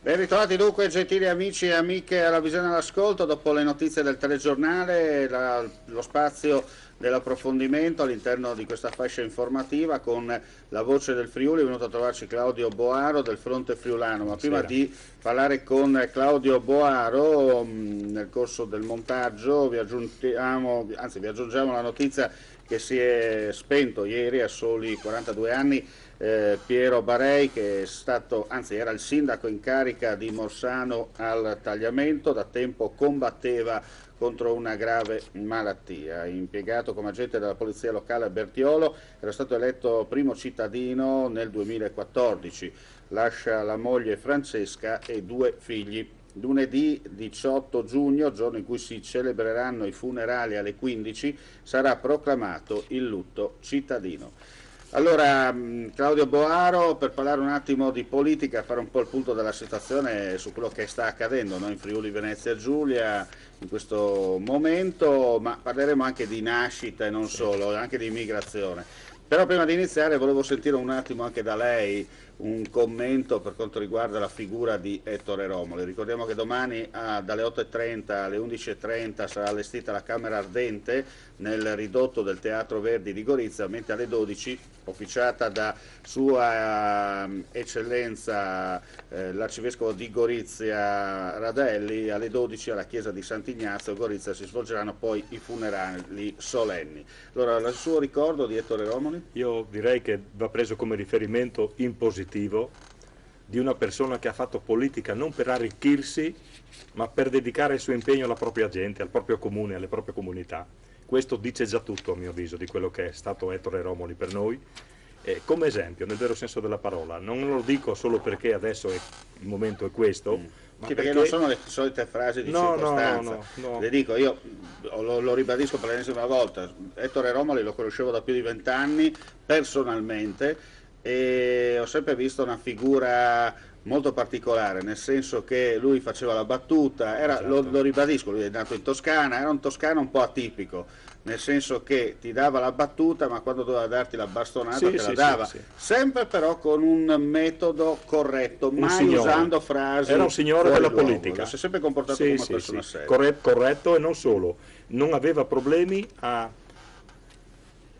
Ben ritrovati dunque gentili amici e amiche alla visione all'ascolto, dopo le notizie del telegiornale, lo spazio dell'approfondimento all'interno di questa fascia informativa con la voce del Friuli. È venuto a trovarci Claudio Boaro del Fronte Friulano, ma prima di parlare con Claudio Boaro nel corso del montaggio vi aggiungiamo la notizia che si è spento ieri a soli 42 anni Piero Barei, che è stato, anzi era il sindaco in carica di Morsano al Tagliamento, da tempo combatteva contro una grave malattia. Impiegato come agente della polizia locale a Bertiolo, era stato eletto primo cittadino nel 2014. Lascia la moglie Francesca e 2 figli. Lunedì 18 giugno, giorno in cui si celebreranno i funerali alle 15, sarà proclamato il lutto cittadino. Allora, Claudio Boaro, per parlare un attimo di politica, fare un po' il punto della situazione su quello che sta accadendo, no? In Friuli Venezia Giulia in questo momento, ma parleremo anche di nascita e non solo, anche di immigrazione. Però prima di iniziare volevo sentire un attimo anche da lei un commento per quanto riguarda la figura di Ettore Romoli. Ricordiamo che domani dalle 8:30 alle 11:30 sarà allestita la Camera Ardente nel ridotto del Teatro Verdi di Gorizia, mentre alle 12, officiata da Sua Eccellenza l'Arcivescovo di Gorizia Radelli, alle 12 alla Chiesa di Sant'Ignazio a Gorizia si svolgeranno poi i funerali solenni. Allora, il suo ricordo di Ettore Romoli? Io direi che va preso come riferimento in positivo di una persona che ha fatto politica non per arricchirsi, ma per dedicare il suo impegno alla propria gente, al proprio comune, alle proprie comunità. Questo dice già tutto, a mio avviso, di quello che è stato Ettore Romoli per noi, come esempio, nel vero senso della parola. Non lo dico solo perché adesso il momento è questo, ma sì, perché non sono le solite frasi di circostanza. No. Le dico, io lo ribadisco per l'ennesima volta, Ettore Romoli lo conoscevo da più di 20 anni personalmente, e ho sempre visto una figura molto particolare, nel senso che lui faceva la battuta, lo ribadisco, lui è nato in Toscana, era un toscano un po' atipico, nel senso che ti dava la battuta, ma quando doveva darti la bastonata te la dava, sempre però con un metodo corretto, mai usando frasi. Era un signore della politica, si è sempre comportato come una persona seria. Corretto, e non solo, non aveva problemi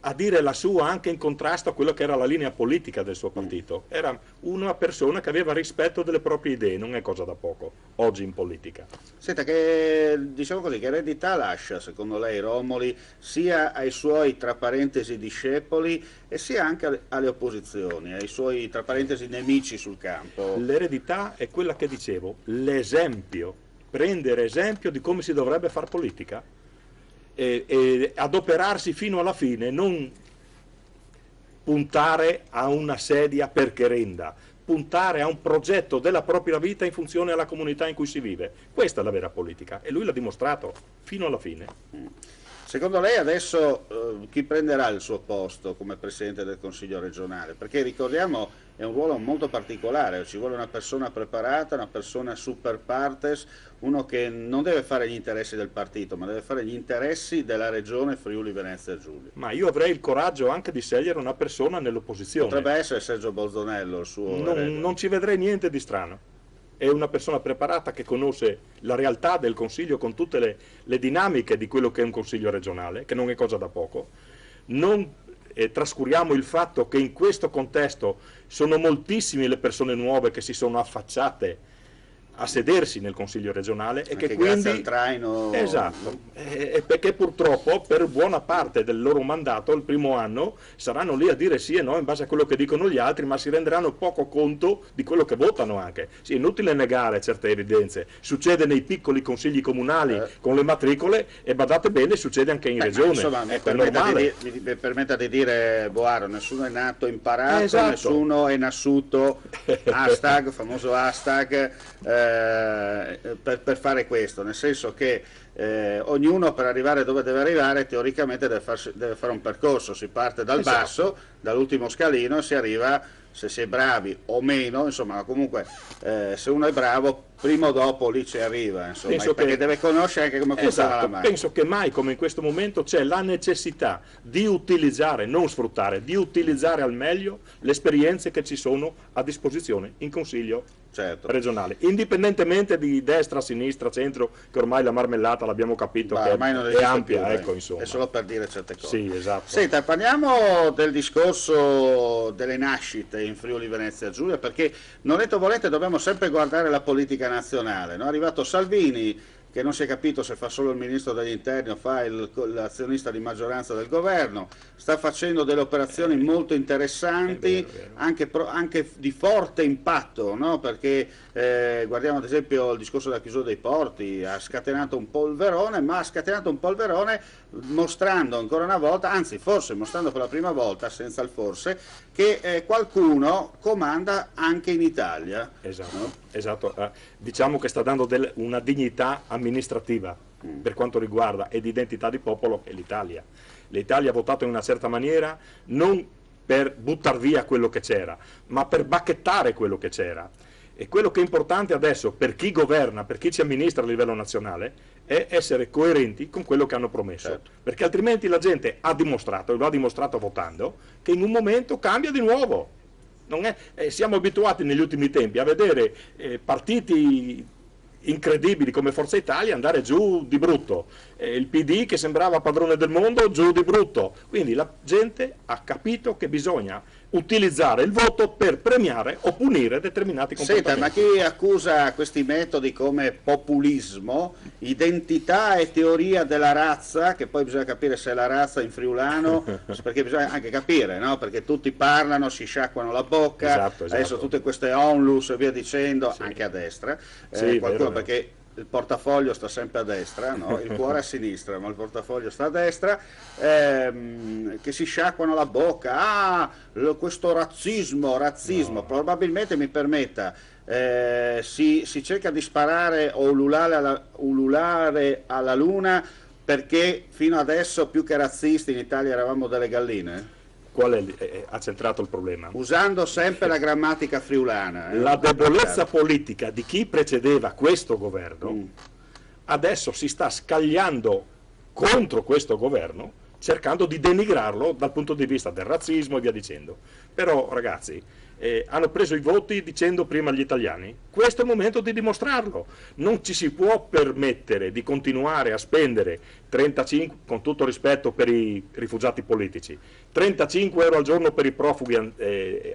a dire la sua anche in contrasto a quello che era la linea politica del suo partito. Era una persona che aveva rispetto delle proprie idee, non è cosa da poco oggi in politica. Senta, che diciamo così, che eredità lascia secondo lei Romoli sia ai suoi tra parentesi discepoli e sia anche alle opposizioni, ai suoi tra parentesi nemici sul campo? L'eredità è quella che dicevo, l'esempio, prendere esempio di come si dovrebbe fare politica. E adoperarsi fino alla fine, non puntare a una sedia perché renda, puntare a un progetto della propria vita in funzione alla comunità in cui si vive. Questa è la vera politica e lui l'ha dimostrato fino alla fine. Secondo lei adesso chi prenderà il suo posto come Presidente del Consiglio regionale? Perché ricordiamo è un ruolo molto particolare, ci vuole una persona preparata, una persona super partes, uno che non deve fare gli interessi del partito, ma deve fare gli interessi della regione Friuli Venezia Giulia. Ma io avrei il coraggio anche di scegliere una persona nell'opposizione. Potrebbe essere Sergio Bolzonello il suo non ci vedrei niente di strano. È una persona preparata che conosce la realtà del Consiglio con tutte le dinamiche di quello che è un Consiglio regionale, che non è cosa da poco. Non trascuriamo il fatto che in questo contesto sono moltissime le persone nuove che si sono affacciate a sedersi nel Consiglio regionale e anche che quindi grazie al traino. Esatto, perché purtroppo per buona parte del loro mandato il primo anno saranno lì a dire sì e no in base a quello che dicono gli altri, ma si renderanno poco conto di quello che votano anche. Sì, è inutile negare certe evidenze, succede nei piccoli consigli comunali con le matricole e badate bene, succede anche in regione. Insomma, mi permetta di dire, Boaro, nessuno è nato imparato, nessuno è nasciuto hashtag, famoso hashtag, per fare questo, nel senso che ognuno per arrivare dove deve arrivare teoricamente deve fare un percorso, si parte dal basso, dall'ultimo scalino e si arriva, se si è bravi o meno, insomma comunque se uno è bravo prima o dopo lì ci arriva, insomma, perché deve conoscere anche come funziona la macchina. Penso che mai come in questo momento c'è la necessità di utilizzare, non sfruttare, di utilizzare al meglio le esperienze che ci sono a disposizione in Consiglio certo. regionali, indipendentemente di destra, sinistra, centro, che ormai la marmellata l'abbiamo capito che è ampia, ecco, insomma. È solo per dire certe cose. Sì, esatto. Senta, parliamo del discorso delle nascite in Friuli Venezia Giulia, perché non detto volente dobbiamo sempre guardare la politica nazionale, no? È arrivato Salvini, che non si è capito se fa solo il ministro degli interni o fa l'azionista di maggioranza del governo, sta facendo delle operazioni molto interessanti, vero. anche di forte impatto, no? Perché guardiamo ad esempio il discorso della chiusura dei porti, ha scatenato un polverone, ma ha scatenato un polverone mostrando ancora una volta, anzi forse mostrando per la prima volta, senza il forse, che qualcuno comanda anche in Italia. Esatto, no? esatto. Diciamo che sta dando una dignità amministrativa per quanto riguarda ed identità di popolo è l'Italia. L'Italia ha votato in una certa maniera non per buttare via quello che c'era, ma per bacchettare quello che c'era. E quello che è importante adesso per chi governa, per chi ci amministra a livello nazionale, è essere coerenti con quello che hanno promesso. Certo. Perché altrimenti la gente ha dimostrato, e lo ha dimostrato votando, che in un momento cambia di nuovo. Non è, siamo abituati negli ultimi tempi a vedere partiti incredibili come Forza Italia andare giù di brutto, il PD che sembrava padrone del mondo giù di brutto, quindi la gente ha capito che bisogna utilizzare il voto per premiare o punire determinati comportamenti. Senta, ma chi accusa questi metodi come populismo, identità e teoria della razza, che poi bisogna capire se è la razza in friulano, perché bisogna anche capire, no? Perché tutti parlano, si sciacquano la bocca, esatto. Adesso tutte queste onlus e via dicendo, sì. Anche a destra, sì, qualcuno vero. Perché il portafoglio sta sempre a destra, no? Il cuore a sinistra, ma il portafoglio sta a destra, che si sciacquano la bocca, questo razzismo, no. Probabilmente mi permetta, si cerca di sparare o ululare alla luna perché fino adesso più che razzisti in Italia eravamo delle galline? Qual ha centrato il problema? Usando sempre la grammatica friulana. La debolezza politica di chi precedeva questo governo adesso si sta scagliando contro questo governo, cercando di denigrarlo dal punto di vista del razzismo e via dicendo. Però ragazzi, hanno preso i voti dicendo prima agli italiani, questo è il momento di dimostrarlo, non ci si può permettere di continuare a spendere 35, con tutto rispetto per i rifugiati politici, 35 euro al giorno per i profughi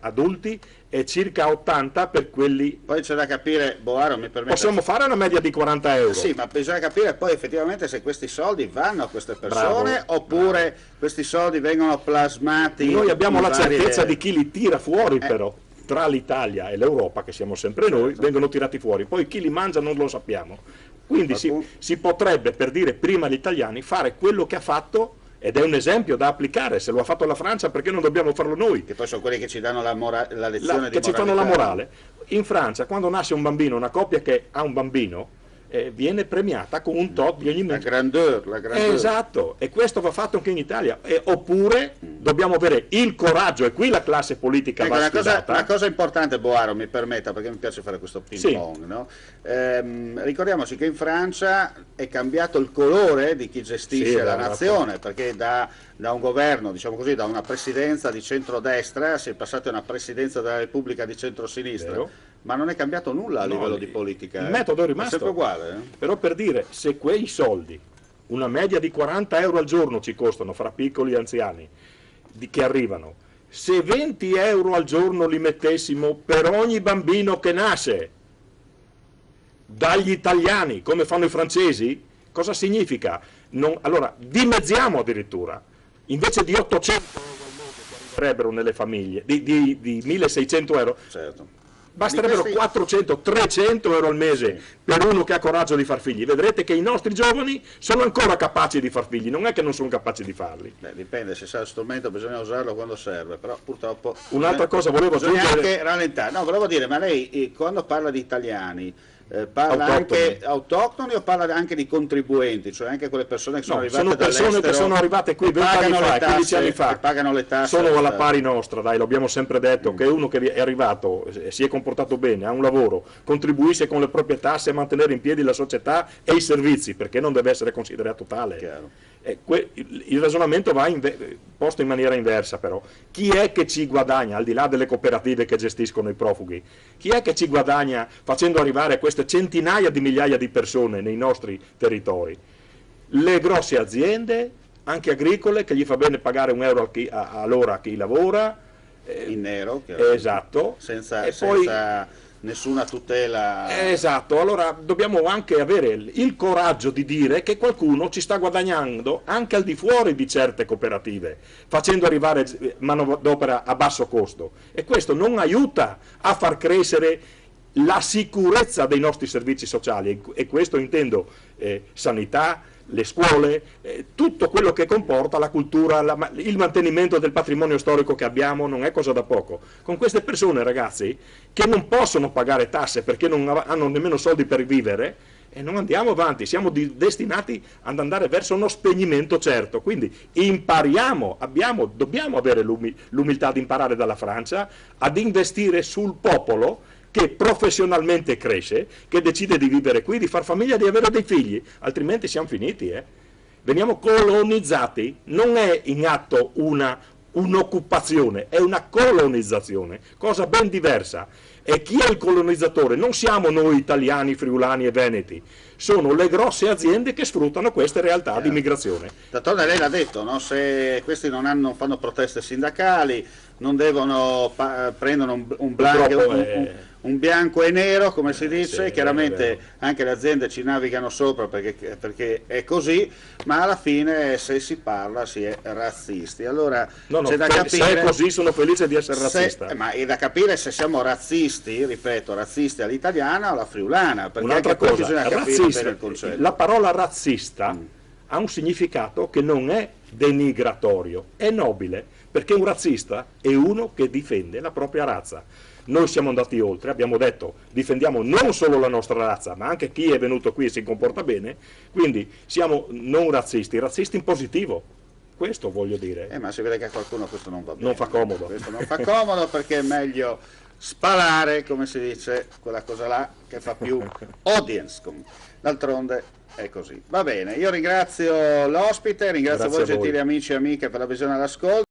adulti e circa 80 per quelli... Poi c'è da capire, Boaro mi permette... Possiamo fare una media di 40 euro. Sì, ma bisogna capire poi effettivamente se questi soldi vanno a queste persone oppure questi soldi vengono plasmati... Noi abbiamo la certezza di chi li tira fuori però. Tra l'Italia e l'Europa, che siamo sempre noi, vengono tirati fuori, poi chi li mangia non lo sappiamo. Quindi si potrebbe, per dire prima agli italiani, fare quello che ha fatto, ed è un esempio da applicare, se lo ha fatto la Francia perché non dobbiamo farlo noi? Che poi sono quelli che ci danno la lezione di moralità. Che ci fanno la morale. In Francia, quando nasce un bambino, una coppia che ha un bambino, viene premiata con un tot di ogni mese. La grandeur. Esatto, e questo va fatto anche in Italia. Oppure dobbiamo avere il coraggio, e qui la classe politica va sfidata. Una cosa importante, Boaro, mi permetta, perché mi piace fare questo ping pong, no? Ricordiamoci che in Francia è cambiato il colore di chi gestisce la nazione, perché da un governo, diciamo così, da una presidenza di centrodestra si è passati a una presidenza della Repubblica di centrosinistra. Vero. Ma non è cambiato nulla a livello di politica. Il metodo è rimasto. È sempre uguale. Però per dire, se quei soldi, una media di 40 euro al giorno ci costano fra piccoli e anziani, che arrivano, se 20 euro al giorno li mettessimo per ogni bambino che nasce, dagli italiani, come fanno i francesi, cosa significa? Allora, dimezziamo addirittura, invece di 800 euro al mese che arriverebbero nelle famiglie, di 1600 euro, certo. Basterebbero 400-300 euro al mese per uno che ha coraggio di far figli. Vedrete che i nostri giovani sono ancora capaci di far figli, non è che non sono capaci di farli. Dipende, se sa lo strumento bisogna usarlo quando serve, però purtroppo... Un'altra cosa volevo aggiungere... Bisogna anche rallentare. No, volevo dire, ma lei quando parla di italiani... parla anche autoctoni o parla anche di contribuenti, cioè anche quelle persone che sono arrivate dall'estero? Sono persone che sono arrivate qui 20 anni fa, 15 anni fa, pagano le tasse, sono alla pari nostra, dai, l'abbiamo sempre detto, che uno che è arrivato, si è comportato bene, ha un lavoro, contribuisce con le proprie tasse a mantenere in piedi la società e i servizi, perché non deve essere considerato tale. Chiaro. Il ragionamento va posto in maniera inversa però. Chi è che ci guadagna, al di là delle cooperative che gestiscono i profughi, chi è che ci guadagna facendo arrivare queste centinaia di migliaia di persone nei nostri territori? Le grosse aziende, anche agricole, che gli fa bene pagare €1 all'ora a chi lavora. In nero, esatto. Senza poi, nessuna tutela. Esatto, allora dobbiamo anche avere il coraggio di dire che qualcuno ci sta guadagnando anche al di fuori di certe cooperative, facendo arrivare manodopera a basso costo, e questo non aiuta a far crescere la sicurezza dei nostri servizi sociali, e questo intendo sanità, le scuole, tutto quello che comporta la cultura, il mantenimento del patrimonio storico che abbiamo non è cosa da poco. Con queste persone, ragazzi, che non possono pagare tasse perché non hanno nemmeno soldi per vivere, e non andiamo avanti, siamo destinati ad andare verso uno spegnimento certo. Quindi impariamo, dobbiamo avere l'umiltà di imparare dalla Francia ad investire sul popolo che professionalmente cresce, che decide di vivere qui, di far famiglia, di avere dei figli, altrimenti siamo finiti. Veniamo colonizzati, non è in atto un'occupazione, è una colonizzazione, cosa ben diversa. E chi è il colonizzatore? Non siamo noi italiani, friulani e veneti, sono le grosse aziende che sfruttano queste realtà di migrazione. D'altronde lei l'ha detto, no? Se questi non fanno proteste sindacali, non devono prendono un bianco e nero, come si dice, sì, chiaramente anche le aziende ci navigano sopra perché è così, ma alla fine se si parla si è razzisti. Allora c'è da capire, se è così sono felice di essere razzista. Ma è da capire se siamo razzisti, ripeto, razzisti all'italiana o alla friulana, perché un'altra cosa, bisogna capire bene il concetto. La parola razzista ha un significato che non è denigratorio, è nobile, perché un razzista è uno che difende la propria razza. Noi siamo andati oltre, abbiamo detto difendiamo non solo la nostra razza, ma anche chi è venuto qui e si comporta bene, quindi siamo non razzisti, razzisti in positivo. Questo voglio dire. Ma si vede che a qualcuno questo non va bene. Non fa comodo. Questo non fa comodo perché è meglio spalare, come si dice, quella cosa là che fa più audience. D'altronde è così. Va bene, io ringrazio l'ospite, ringrazio voi gentili amici e amiche per la visione all'ascolto.